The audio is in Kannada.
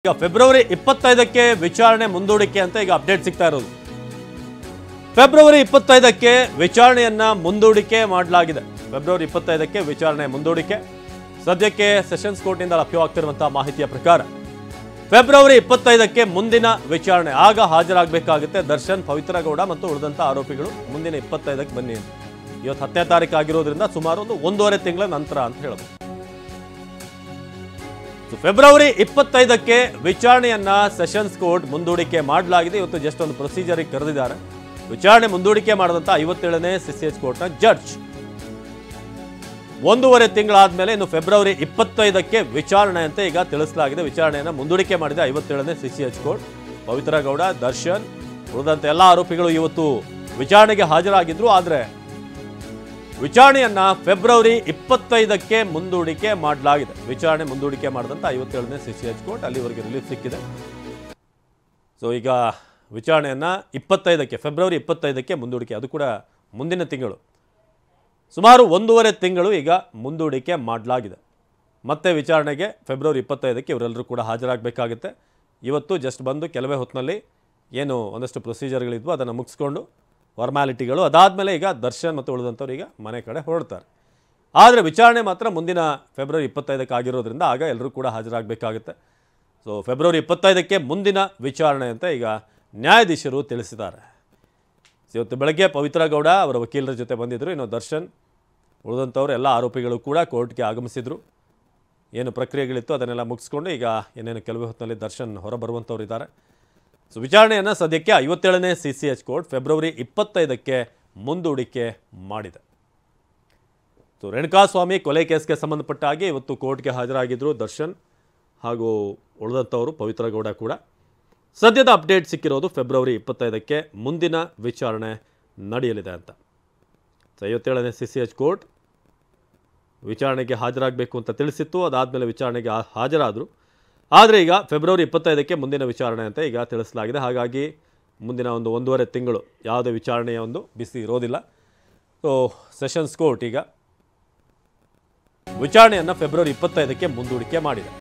ಈಗ ಫೆಬ್ರವರಿ 25ಕ್ಕೆ ವಿಚಾರಣೆ ಮುಂದೂಡಿಕೆ ಅಂತ ಈಗ ಅಪ್ಡೇಟ್ ಸಿಗ್ತಾ ಇರೋದು. ಫೆಬ್ರವರಿ 25ಕ್ಕೆ ವಿಚಾರಣೆಯನ್ನ ಮುಂದೂಡಿಕೆ ಮಾಡಲಾಗಿದೆ. ಫೆಬ್ರವರಿ 25ಕ್ಕೆ ವಿಚಾರಣೆ ಮುಂದೂಡಿಕೆ. ಸದ್ಯಕ್ಕೆ ಸೆಷನ್ಸ್ ಕೋರ್ಟ್ನಿಂದ ಲಭ್ಯವಾಗ್ತಿರುವಂತಹ ಮಾಹಿತಿಯ ಪ್ರಕಾರ ಫೆಬ್ರವರಿ 25ಕ್ಕೆ ಮುಂದಿನ ವಿಚಾರಣೆ. ಆಗ ಹಾಜರಾಗಬೇಕಾಗುತ್ತೆ ದರ್ಶನ್, ಪವಿತ್ರ ಗೌಡ ಮತ್ತು ಉಳಿದಂತಹ ಆರೋಪಿಗಳು ಮುಂದಿನ 25ಕ್ಕೆ ಬನ್ನಿ ಅಂತ. ಇವತ್ತು 10ನೇ ತಾರೀಕು ಆಗಿರೋದ್ರಿಂದ ಸುಮಾರು ಒಂದೂವರೆ ತಿಂಗಳ ನಂತರ ಅಂತ ಹೇಳಬಹುದು. ಫೆಬ್ರವರಿ 25ಕ್ಕೆ ವಿಚಾರಣೆಯನ್ನ ಸೆಷನ್ಸ್ ಕೋರ್ಟ್ ಮುಂದೂಡಿಕೆ ಮಾಡಲಾಗಿದೆ. ಇವತ್ತು ಜಸ್ಟ್ ಒಂದು ಪ್ರೊಸೀಜರ್ ಕರೆದಿದ್ದಾರೆ. ವಿಚಾರಣೆ ಮುಂದೂಡಿಕೆ ಮಾಡಿದಂತ 57ನೇ ಸಿಸಿಎಚ್ ಕೋರ್ಟ್ನ ಜಡ್ಜ್ ಒಂದೂವರೆ ತಿಂಗಳಾದ್ಮೇಲೆ ಇನ್ನು ಫೆಬ್ರವರಿ 25ಕ್ಕೆ ವಿಚಾರಣೆ ಅಂತ ಈಗ ತಿಳಿಸಲಾಗಿದೆ. ವಿಚಾರಣೆಯನ್ನ ಮುಂದೂಡಿಕೆ ಮಾಡಿದೆ 57ನೇ ಸಿಸಿಎಚ್ ಕೋರ್ಟ್. ಪವಿತ್ರ ಗೌಡ, ದರ್ಶನ್ ಉಳಿದಂತೆ ಎಲ್ಲ ಆರೋಪಿಗಳು ಇವತ್ತು ವಿಚಾರಣೆಗೆ ಹಾಜರಾಗಿದ್ರು. ಆದ್ರೆ ವಿಚಾರಣೆಯನ್ನ ಫೆಬ್ರವರಿ 25ಕ್ಕೆ ಮುಂದೂಡಿಕೆ ಮಾಡಲಾಗಿದೆ. ವಿಚಾರಣೆ ಮುಂದೂಡಿಕೆ ಮಾಡಿದಂತ 57ನೇ ಸಿಸಿಎಚ್ ಕೋರ್ಟ್ ಅಲ್ಲಿವರೆಗೆ ರಿಲೀಫ್ ಸಿಕ್ಕಿದೆ. ಸೊ ಈಗ ವಿಚಾರಣೆಯನ್ನ ಫೆಬ್ರವರಿ 25ಕ್ಕೆ ಮುಂದೂಡಿಕೆ, ಅದು ಕೂಡ ಮುಂದಿನ ತಿಂಗಳು, ಸುಮಾರು ಒಂದೂವರೆ ತಿಂಗಳು ಈಗ ಮುಂದೂಡಿಕೆ ಮಾಡಲಾಗಿದೆ. ಮತ್ತೆ ವಿಚಾರಣೆಗೆ ಫೆಬ್ರವರಿ 25ಕ್ಕೆ ಇವರೆಲ್ಲರೂ ಕೂಡ ಹಾಜರಾಗಬೇಕಾಗುತ್ತೆ. ಇವತ್ತು ಜಸ್ಟ್ ಬಂದು ಕೆಲವೇ ಹೊತ್ತಿನಲ್ಲಿ ಏನು ಒಂದಷ್ಟು ಪ್ರೊಸೀಜರ್ಗಳಿದ್ವು ಅದನ್ನು ಮುಗಿಸ್ಕೊಂಡು ಫಾರ್ಮ್ಯಾಲಿಟಿಗಳು ಅದಾದಮೇಲೆ ಈಗ ದರ್ಶನ್ ಮತ್ತು ಉಳಿದಂಥವ್ರು ಈಗ ಮನೆ ಕಡೆ ಹೊರಡ್ತಾರೆ. ಆದರೆ ವಿಚಾರಣೆ ಮಾತ್ರ ಮುಂದಿನ ಫೆಬ್ರವರಿ 25ಕ್ಕೆ ಆಗಿರೋದ್ರಿಂದ ಆಗ ಎಲ್ಲರೂ ಕೂಡ ಹಾಜರಾಗಬೇಕಾಗುತ್ತೆ. ಸೊ ಫೆಬ್ರವರಿ 25ಕ್ಕೆ ಮುಂದಿನ ವಿಚಾರಣೆ ಅಂತ ಈಗ ನ್ಯಾಯಾಧೀಶರು ತಿಳಿಸಿದ್ದಾರೆ. ಇವತ್ತು ಬೆಳಗ್ಗೆ ಪವಿತ್ರ ಗೌಡ ಅವರ ವಕೀಲರ ಜೊತೆ ಬಂದಿದ್ದರು. ಇನ್ನು ದರ್ಶನ್ ಉಳಿದಂಥವ್ರು ಎಲ್ಲ ಆರೋಪಿಗಳು ಕೂಡ ಕೋರ್ಟ್ಗೆ ಆಗಮಿಸಿದರು. ಏನು ಪ್ರಕ್ರಿಯೆಗಳಿತ್ತು ಅದನ್ನೆಲ್ಲ ಮುಗಿಸ್ಕೊಂಡು ಈಗ ಏನೇನು ಕೆಲವೇ ಹೊತ್ತಿನಲ್ಲಿ ದರ್ಶನ್ ಹೊರಬರುವಂಥವ್ರು ಇದ್ದಾರೆ. ಸೊ ವಿಚಾರಣೆಯನ್ನು ಸದ್ಯಕ್ಕೆ 57ನೇ ಸಿಸಿಎಚ್ ಕೋರ್ಟ್ ಫೆಬ್ರವರಿ 25ಕ್ಕೆ ಮುಂದೂಡಿಕೆ ಮಾಡಿದೆ. ಸೊ ರೇಣುಕಾಸ್ವಾಮಿ ಕೊಲೆ ಕೇಸ್ಗೆ ಸಂಬಂಧಪಟ್ಟ ಹಾಗೆ ಇವತ್ತು ಕೋರ್ಟ್ಗೆ ಹಾಜರಾಗಿದ್ದರು ದರ್ಶನ್ ಹಾಗೂ ಉಳಿದಂಥವರು ಪವಿತ್ರ ಗೌಡ ಕೂಡ. ಸದ್ಯದ ಅಪ್ಡೇಟ್ ಸಿಕ್ಕಿರೋದು ಫೆಬ್ರವರಿ 25ಕ್ಕೆ ಮುಂದಿನ ವಿಚಾರಣೆ ನಡೆಯಲಿದೆ ಅಂತ. 57ನೇ ಸಿಸಿಎಚ್ ಕೋರ್ಟ್ ವಿಚಾರಣೆಗೆ ಹಾಜರಾಗಬೇಕು ಅಂತ ತಿಳಿಸಿತ್ತು. ಅದಾದಮೇಲೆ ವಿಚಾರಣೆಗೆ ಹಾಜರಾದರು. ಆದರೆ ಈಗ ಫೆಬ್ರವರಿ 25ಕ್ಕೆ ಮುಂದಿನ ವಿಚಾರಣೆ ಅಂತ ಈಗ ತಿಳಿಸಲಾಗಿದೆ. ಹಾಗಾಗಿ ಮುಂದಿನ ಒಂದೂವರೆ ತಿಂಗಳು ಯಾವುದೇ ವಿಚಾರಣೆಯ ಬಿಸಿ ಇರೋದಿಲ್ಲ. ಸೊ ಸೆಷನ್ಸ್ ಕೋರ್ಟ್ ಈಗ ವಿಚಾರಣೆಯನ್ನು ಫೆಬ್ರವರಿ 25ಕ್ಕೆ ಮುಂದೂಡಿಕೆ ಮಾಡಿದೆ.